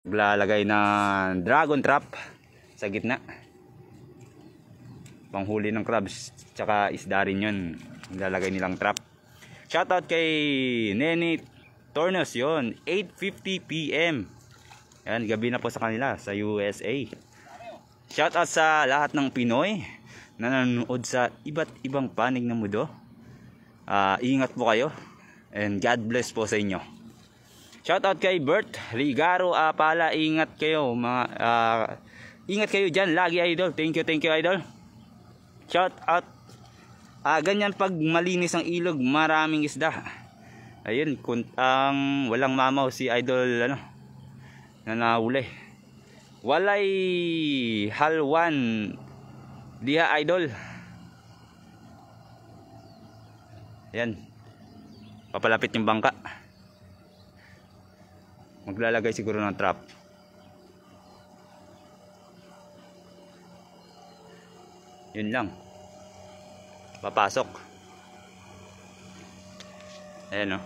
Lalagay ng dragon trap sa gitna. Panghuli ng crabs tsaka isda rin yun. Lalagay nilang trap. Shoutout kay Nene Tornos yun. 8:50 PM. Yan, gabi na po sa kanila sa USA. Shoutout sa lahat ng Pinoy na nanonood sa iba't ibang panig ng mundo. Ingat po kayo. And God bless po sa inyo. Shoutout kay Bert Rigaro Apala. Ingat kayo ingat kayo dyan lagi, idol. Thank you idol. Shoutout. Ganyan pag malinis ang ilog, maraming isda. Ayun, ang walang mamaw si idol na nahuli. Walay halwan diha, idol. Yan, papalapit yung bangka. Maglalagay siguro ng trap. Yun lang. Papasok. Ayan o.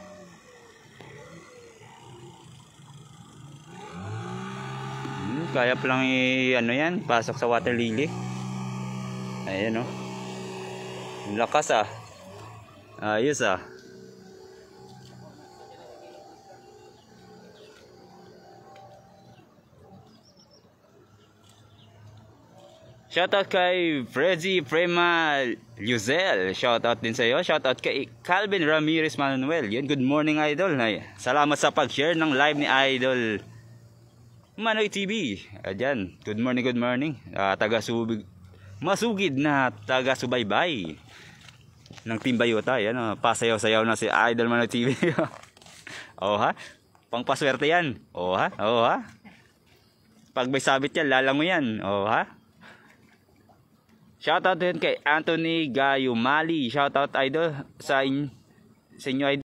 Kaya palang yan, pasok sa water lily. Ayan o. Lakas ayos Shoutout kay Freddy Prema Luzel. Shoutout din sa iyo. Shoutout kay Calvin Ramirez Manuel. Yun, good morning, idol. Salamat sa pag-share ng live ni Idol Manoy TV. Ayan, good morning. Masugid na taga-subaybay ng Team Bayota. Yan, pasayaw-sayaw na si Idol Manoy TV. Oh ha? Pangpaswerte yan. Oh ha? Pag may sabit yan, lala mo yan. Oh ha? Shoutout din kay Anthony Gayumali. Shoutout, idol, sa inyo, idol.